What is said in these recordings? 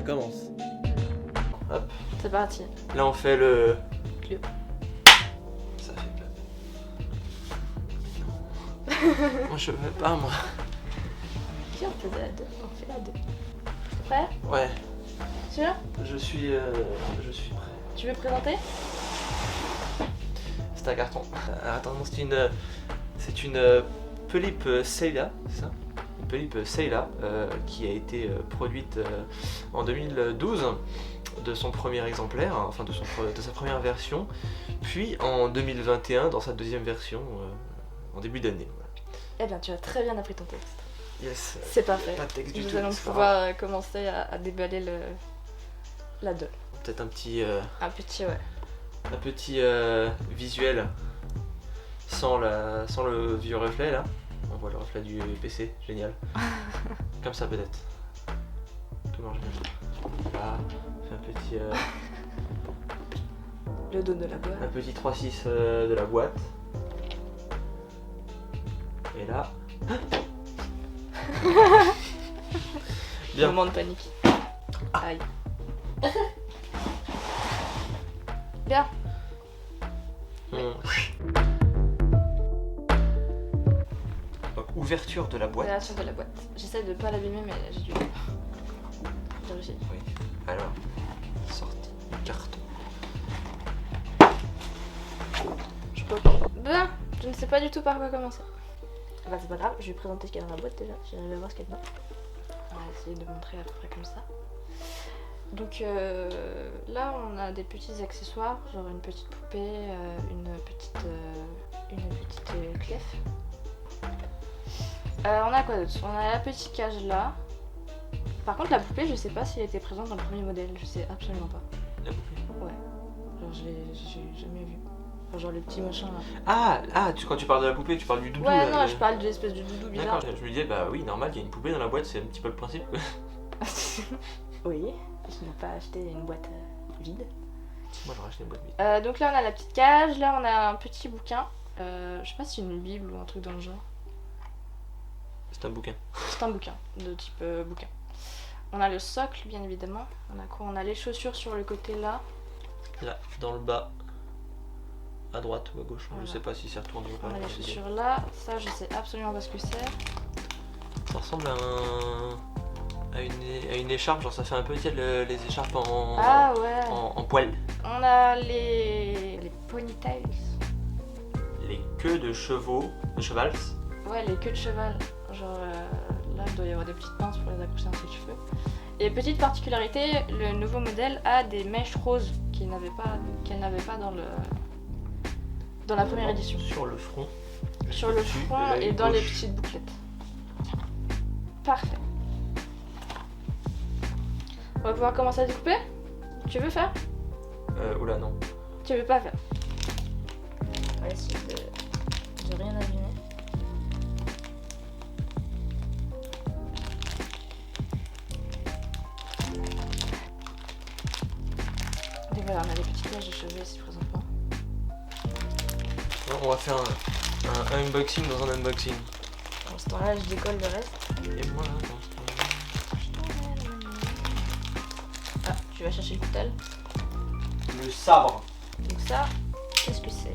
commence. Hop. C'est parti. Là on fait le... Clio. Ça fait peur. Moi je veux pas moi. Si on faisait à deux, on fait à deux. Prêt? Ouais, Sûr? je suis prêt. Tu veux présenter? C'est un carton. Attends, non, c'est une Pulip Seila, c'est ça? Une Pulip Seila qui a été produite en 2012 de son premier exemplaire, enfin de sa première version, puis en 2021 dans sa deuxième version en début d'année. Voilà. Eh bien, tu as très bien appris ton texte. Yes. C'est parfait. Pas de texte du Nous tout. allons c'est pas pouvoir commencer à déballer la 2. grave. Peut-être un petit visuel sans le vieux reflet là. On voit le reflet du PC, génial. Comme ça peut-être. Tout marche bien. Là, on fait un petit Le dos de la boîte. un petit 3.6 de la boîte. Et là. Bien. Moment de panique. Aïe. Bien. Donc, ouverture de la boîte. Création de la boîte. J'essaie de pas l'abîmer, mais j'ai du mal. J'ai réussi. Oui. Alors, sortie du carton. Je peux. Ben, je ne sais pas du tout par quoi commencer. Bah, c'est pas grave, je vais présenter ce qu'il y a dans la boîte déjà. J'arrive à voir ce qu'il y a dedans. On va essayer de montrer à peu près comme ça. Donc là, on a des petits accessoires, genre une petite poupée, une petite clef. On a quoi d'autre? On a la petite cage là. Par contre, la poupée, je sais pas si elle était présente dans le premier modèle, je sais absolument pas. La poupée. Ouais. Genre, j'ai jamais vu. Enfin, genre le petit machin là. Quand tu parles de la poupée, tu parles du doudou. Ouais, là, non, le- je parle de l'espèce de doudou bizarre. D'accord, je me disais, bah oui, normal, il y a une poupée dans la boîte, c'est un petit peu le principe. Oui, je n'ai pas acheté une boîte vide. Moi j'aurais acheté une boîte vide. Donc là, on a la petite cage, là, on a un petit bouquin. Je sais pas si c'est une bible ou un truc dans le genre. C'est un bouquin. C'est un bouquin, de type bouquin. On a le socle, bien évidemment. On a quoi? On a les chaussures sur le côté là. Là, dans le bas. À droite ou à gauche, Voilà. je sais pas si c'est retourné ou pas. On a les dans la vidéo. chaussures là. Ça, je sais absolument pas ce que c'est. Ça ressemble à une écharpe, genre ça fait un peu les écharpes en, Ah ouais. en poil. On a les ponytails. Les queues de chevaux, de chevals. Ouais, les queues de cheval. Genre là, il doit y avoir des petites pinces pour les accrocher dans ses cheveux. Et petite particularité, le nouveau modèle a des mèches roses qu'elle n'avait pas dans la première édition. Sur le front. Sur le dessus de front l'œil et dans les gauche. petites bouclettes. Parfait. On va pouvoir commencer à découper. Tu veux faire? Oula, non. Tu veux pas faire? On va essayer de rien abîmer. Donc voilà, on a des petites mèches de cheveux ici présentement. Non, on va faire un unboxing dans un unboxing. Dans ce temps-là, je décolle le reste. Et moi là, dans ce temps-là. Ah, tu vas chercher le coutel. Le sabre. Donc ça, qu'est-ce que c'est?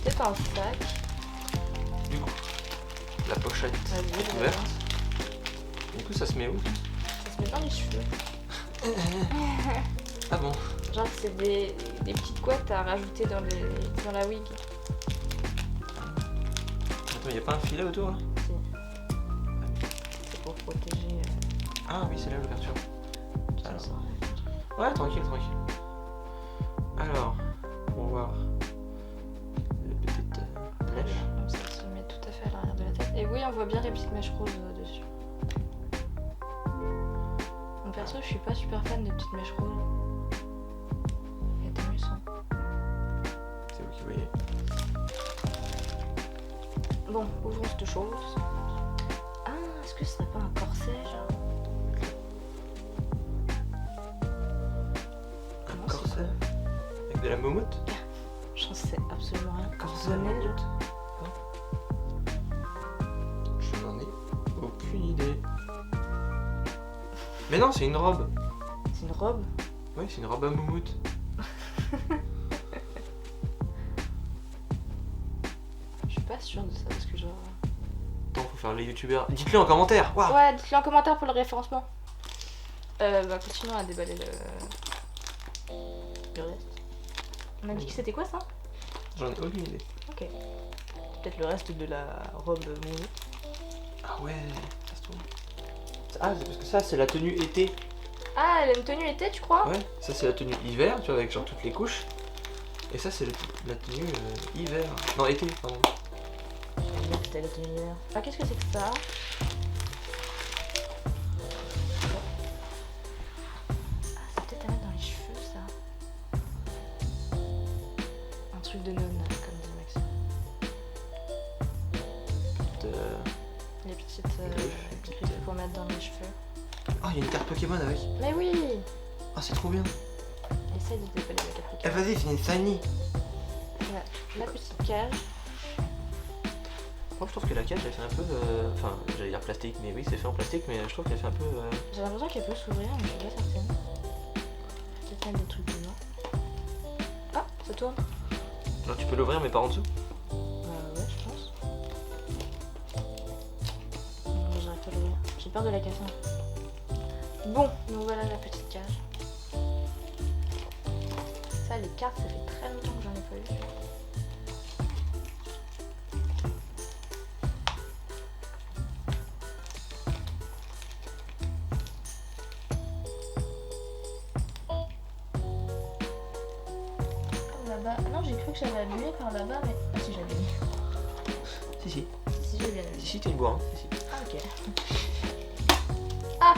C'est un sac. Du coup, la pochette Vas-y, je ouverte. balance. Du coup, ça se met où? Ça se met dans les cheveux. Ah bon? Genre, c'est des petites couettes à rajouter dans la wig. Attends, y'a pas un filet autour là? Si. C'est pour protéger. Ah oui, c'est là l'ouverture. Ça, Alors. ça. Ouais, tranquille, tranquille. Alors, pour voir les petites mèches. Comme ça se met tout à fait à l'arrière de la tête. Et oui, on voit bien les petites mèches roses dessus. Mon perso, je suis pas super fan des petites mèches roses. Il y a des mieux sans. C'est vous qui voyez. Bon, ouvrons cette chose. Ah, est-ce que ce serait pas un corset, genre? Un Non, c'est corset avec de la moumoute. J'en sais absolument rien. Corset Bonnet, moumoute. Je n'en ai aucune idée. Mais non, c'est une robe. C'est une robe. Oui, c'est une robe à moumoute. Je suis pas sûre de ça parce que genre. Attends, faut faire les youtubeurs. Dites-le en commentaire. Waouh. Ouais, dites-le en commentaire pour le référencement. Bah continuons à déballer le reste. On a dit que c'était quoi ça? J'en ai aucune idée. Ok. Peut-être le reste de la robe moumoute. Ah ouais, ça se trouve. Ah, c'est parce que ça, c'est la tenue été. Ah, elle a une tenue été, tu crois? Ouais, ça c'est la tenue hiver, tu vois, avec genre toutes les couches. Et ça c'est la tenue hiver. Non, été, pardon. C'était la tenue hiver. Ah, qu'est-ce que c'est que ça? Ah, c'est peut-être à mettre dans les cheveux, ça. Un truc de nonne, comme dit Maxime. Les petites griffes pour mettre dans les cheveux. Ah, il y a une carte Pokémon avec. Mais oui! Ah, c'est trop bien. Essaye de déballer la carte Eh, Pokémon. vas-y, c'est une shiny. La petite cage. Moi, je trouve que la cage, elle fait un peu. Enfin, j'allais dire plastique, mais oui, c'est fait en plastique, mais je trouve qu'elle fait un peu. J'ai l'impression qu'elle peut s'ouvrir, mais je suis pas certaine. Peut-être mettre des trucs dedans. Ah, ça tourne. Genre, tu peux l'ouvrir, mais par en dessous. Ouais, je pense. Non, j'arrive pas à l'ouvrir. J'ai peur de la casser. Bon, nous voilà la petite cage. Ça, les cartes, ça fait très longtemps que j'en ai pas eu. Là-bas. Ah non, j'ai cru que j'avais allumé par là-bas, mais. Ah si, j'ai allumé. Si, si. Si, j'ai bien allumé. Si, t'es une boire, hein. Si, si. Ah, ok. Ah!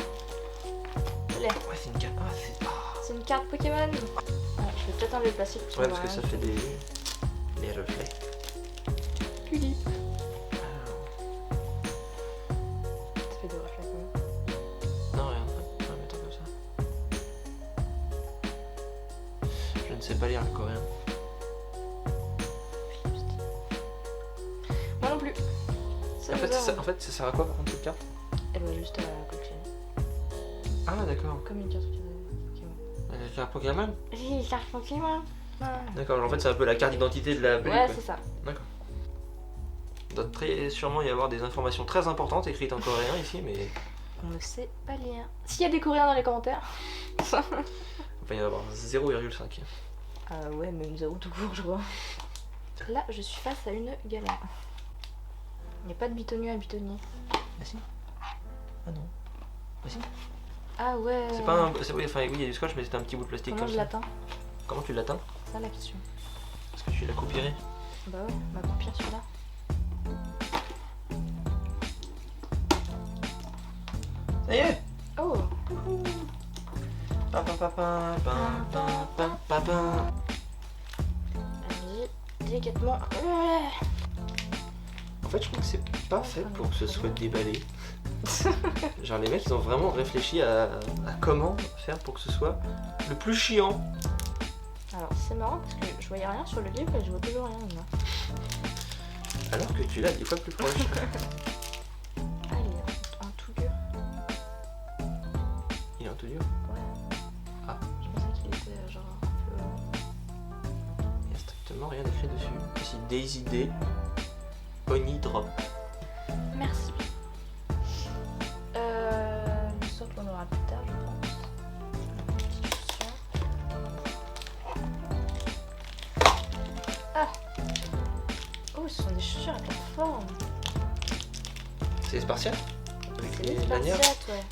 Je l'ai. Ouais, c'est une carte. Ah, c'est. Ah. C'est une carte Pokémon. Ah, je vais peut-être enlever le plastique. Ouais, parce que ça fait des reflets. Tulip. Ah. Ça fait des reflets quand même. Non, rien, on va mettre comme ça. Je ne sais pas lire le coréen. Moi non plus. En fait, ça sert à quoi par contre cette carte? Elle va juste à collectionner. Ah, d'accord. Comme une carte Pokémon. Une carte Pokémon? Oui, carte Pokémon. D'accord, en fait, c'est un peu la carte d'identité de la Belly, Ouais, quoi. c'est ça. D'accord. Il doit très sûrement y avoir des informations très importantes écrites en coréen ici, mais On ne sait pas lire. S'il y a des Coréens dans les commentaires. il va y en avoir 0,5. Ah ouais, même 0 tout court, je crois. Là, je suis face à une galère. Il n'y a pas de bitonnier à bitonnier. Ah si? Ah non. Ah si? Ah ouais. C'est pas un. Oui, enfin, oui, il y a du scotch, mais c'est un petit bout de plastique Comment comme je ça. l'atteins? Comment tu l'atteins? C'est ça la question. Parce que tu l'as coupiré. Bah ouais, ma paupière celui-là. Ça y est! Oh! Allez, délicatement. En fait, je trouve que c'est pas fait pour que ce soit déballé. Genre, les mecs, ils ont vraiment réfléchi à comment faire pour que ce soit le plus chiant. Alors, c'est marrant parce que je voyais rien sur le livre et je vois toujours rien là. Alors que tu l'as des fois plus proche. Ah, il est en tout dur. Il est en tout dur. Ouais. Ah. Je pensais qu'il était genre un peu. Il n'y a strictement rien d'écrit dessus. Ici, Daisy Day, Oni Drop. Merci. Le socle on aura plus tard, je pense. Petite chaussure. Ah! Oh, ce sont des chaussures à plateforme. C'est les Spartiates? Avec C'est les des lanières. Spartiates, ouais.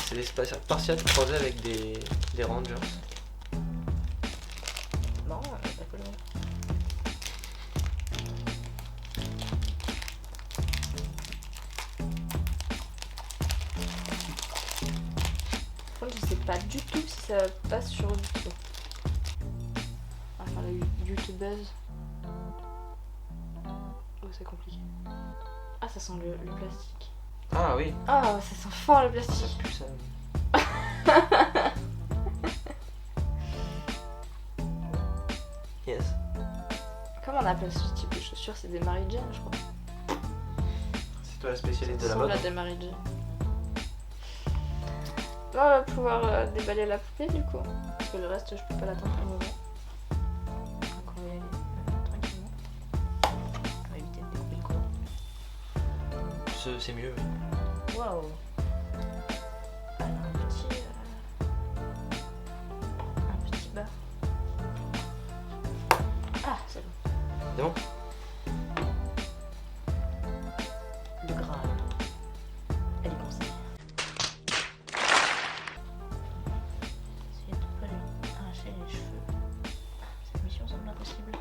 C'est des Spartiates croisés avec des Rangers. Non, pas cool. Par contre, je sais pas du tout si ça passe sur YouTube. Enfin, le YouTube Buzz. Oh, c'est compliqué. Ah, ça sent le plastique. Ah oui. Ah, ça sent fort le plastique. Ça pue ça. Yes. Comment on appelle ce type de chaussures? C'est des Mary Jane, je crois. C'est toi la spécialiste de la Ça mode. ressemble à des Mary Jane. Là, on va pouvoir déballer la poupée du coup. Parce que le reste, je peux pas l'attendre pour le moment. Donc on va y aller tranquillement. On va éviter de découper le courant. C'est mieux, oui. Waouh! Alors, un petit bas. Ah, c'est bon. C'est bon? Le gras. Elle est conseillée. Essayez de pas lui arracher les cheveux. Cette mission semble impossible.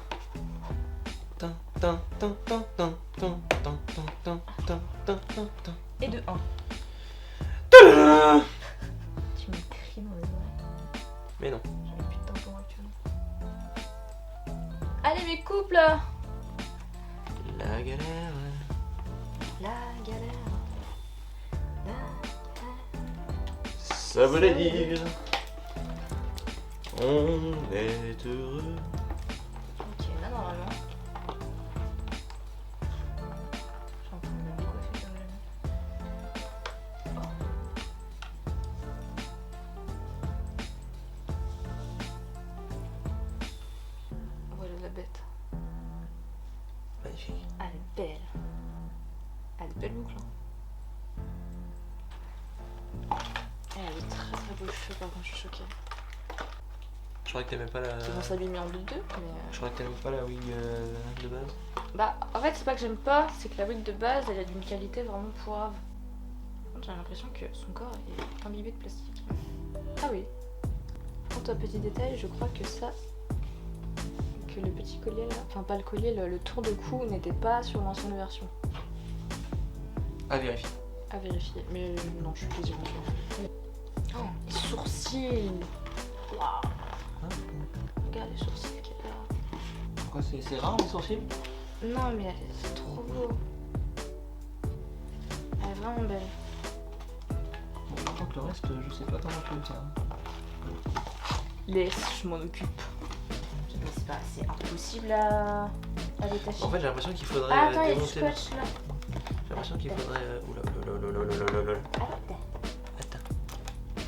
Et de 1. Tu me cries dans les oreilles. Mais non. J'en ai plus de tampons actuellement. Allez, mes couples! La La galère. galère. Ça voulait dire. On est heureux. Ok, là normalement. Je suis en train de me décoiffer comme jamais. Voilà la bête. Magnifique. Elle est belle. Elle est belle boucle. Hein. Elle a des très très beaux cheveux, par contre, je suis choquée. Je crois que t'aimais pas la. Ils vont s'abîmer en bout de deux, mais. Je crois que t'aimais pas la wig de base. Bah, en fait, c'est pas que j'aime pas, c'est que la wig de base, elle a d'une qualité vraiment pourrave. J'ai l'impression que son corps est imbibé de plastique. Ah oui. Quant au petit détail, je crois que ça. Que le petit collier là. Enfin, pas le collier, le tour de cou n'était pas sur l'ancienne version. À vérifier. À vérifier. Mais non, je suis quasiment sûre. Oh, les sourcils! Waouh! Regarde les sourcils qu'il y a là. Pourquoi c'est rare les sourcils? Non, mais c'est trop beau. Elle est vraiment belle. Bon, par contre, le reste, je sais pas comment tu veux faire. Laisse, je m'en occupe. Mais c'est impossible à détacher. En fait, j'ai l'impression qu'il faudrait Ah, attends, il y a du démonter. scotch là. J'ai l'impression qu'il faudrait. Oula. Attends.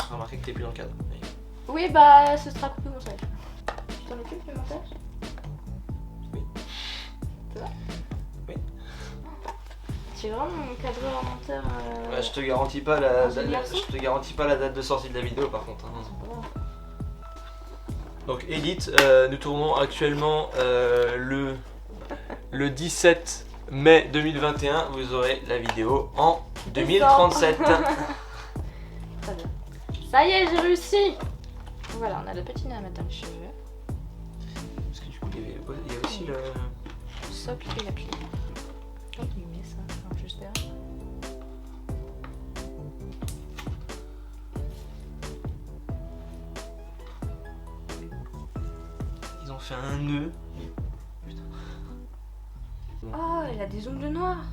Remarquez que t'es plus dans le cadre. Oui. Oui, bah, ce sera coupé au montage. Tu t'en occupes du montage? Oui. Ça va? Oui. Tu es vraiment mon cadreur inventaire. Ouais, je te garantis pas la date de sortie de la vidéo par contre. Hein. Donc Edith, nous tournons actuellement le 17 mai 2021. Vous aurez la vidéo en 2037. Très bien. Ça y est, j'ai réussi! Voilà, on a le petit nez à mettre dans les cheveux. Parce que du coup, il y a aussi le. Le socle et la clé. Oh, il met ça, enfin, juste derrière. Ils ont fait un nœud. Oh, elle a des ongles noirs!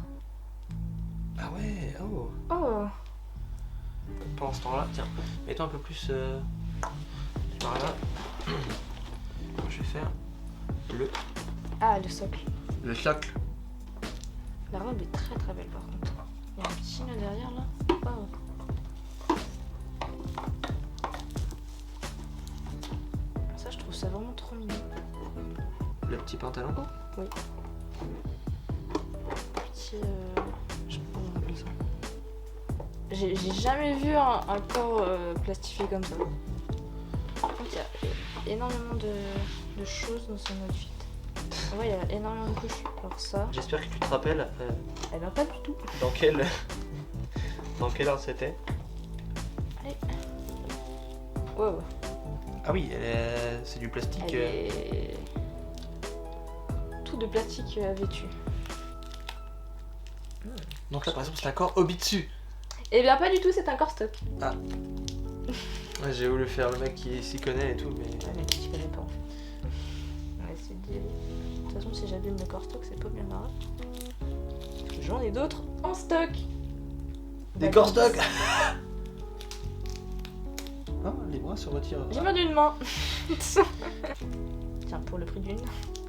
Ah ouais, oh. Oh! Pendant ce temps-là, tiens, mets-toi un peu plus par là. Je vais faire Ah, le socle. le socle. La robe est très très belle par contre. Il y a un petit nœud derrière là. Oh. Ça, je trouve ça vraiment trop mignon. Le petit pantalon. Oui. Petit. Je sais pas comment on appelle ça. J'ai jamais vu un corps plastifié comme ça. Par contre, il y a énormément de choses dans son outfit. Ouais, il y a énormément de couches. Alors ça, J'espère que tu te rappelles elle va pas du tout. dans quel ordre c'était. Allez. Wow. Ah oui, c'est du plastique. Elle est... Tout de plastique vêtu. Donc là par exemple c'est un corps Obitsu. Eh bien pas du tout, c'est un corps stock. Ouais, j'ai voulu faire le mec qui s'y connaît et tout, mais. Ouais, mais tu connais pas en fait. On va essayer d'y aller. De toute façon, si j'abîme le corps stock, c'est pas bien grave. Parce que j'en ai d'autres en stock. Des corps stock. Ah, les bras se retirent. J'ai perdu une main. Tiens, pour le prix d'une,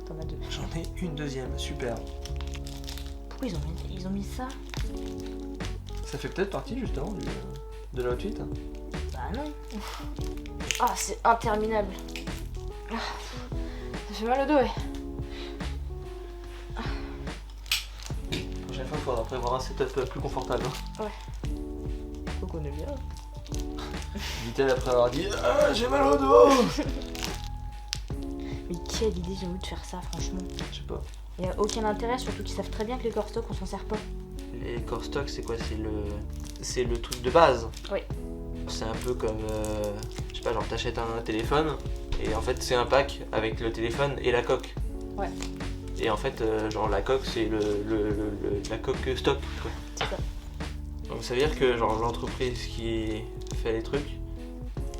t'en as deux. J'en ai une deuxième, super. Pourquoi ils ont mis ça? Ça fait peut-être partie justement de l'outfit. Hein. Bah non. Ah, c'est interminable. Ah, ça fait mal au dos, ouais. La prochaine fois, il faudra prévoir un setup plus confortable. Faut qu'on est bien. Dit-elle après avoir dit ah, j'ai mal au dos. Mais quelle idée j'ai envie de faire ça, franchement. Je sais pas. Y a aucun intérêt, surtout qu'ils savent très bien que les corps stock on s'en sert pas. Les core stock, c'est quoi? C'est le truc de base. Oui. C'est un peu comme, je sais pas, genre t'achètes un téléphone et en fait c'est un pack avec le téléphone et la coque. Ouais. Et en fait, genre la coque c'est la coque stock, quoi. C'est ça. Donc ça veut dire que genre l'entreprise qui fait les trucs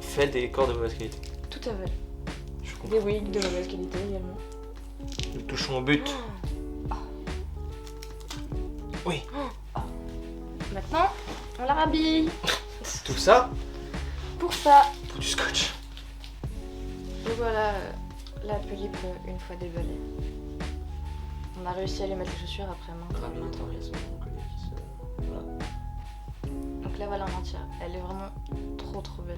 fait des corps de mauvaise qualité. Tout à fait. Je comprends. Des wigs de mauvaise qualité également. Nous touchons au but. Oui. Maintenant, on la rhabille. Tout ça Pour ça. pour du scotch. Et voilà la Pulippe une fois déballée. On a réussi à lui mettre les chaussures après maintes reprises. Voilà. Donc là voilà en entière. Elle est vraiment trop belle.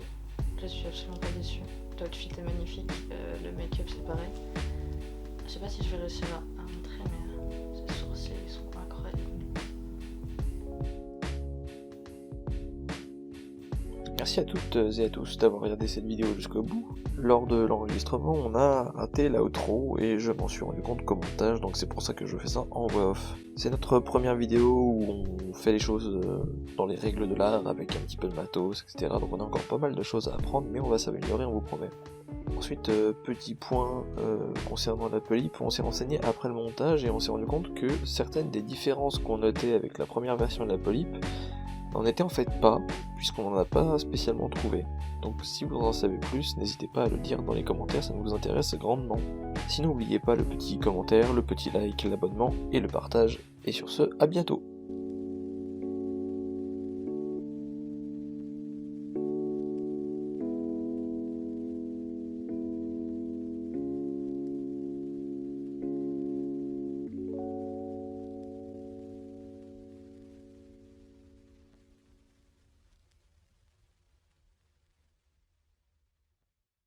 Je suis absolument pas déçue. L'outfit est magnifique. Le make-up c'est pareil. Je sais pas si je vais réussir à montrer mais ses sourcils ils sont incroyables. Merci à toutes et à tous d'avoir regardé cette vidéo jusqu'au bout. Lors de l'enregistrement, on a raté l'outro et je m'en suis rendu compte qu'au montage, donc c'est pour ça que je fais ça en voix off. C'est notre première vidéo où on fait les choses dans les règles de l'art avec un petit peu de matos, etc. Donc on a encore pas mal de choses à apprendre, mais on va s'améliorer, on vous promet. Ensuite, petit point concernant la Pulippe, on s'est renseigné après le montage et on s'est rendu compte que certaines des différences qu'on notait avec la première version de la Pulippe n'en étaient en fait pas, puisqu'on n'en a pas spécialement trouvé. Donc si vous en savez plus, n'hésitez pas à le dire dans les commentaires, ça nous intéresse grandement. Sinon n'oubliez pas le petit commentaire, le petit like, l'abonnement et le partage. Et sur ce, à bientôt.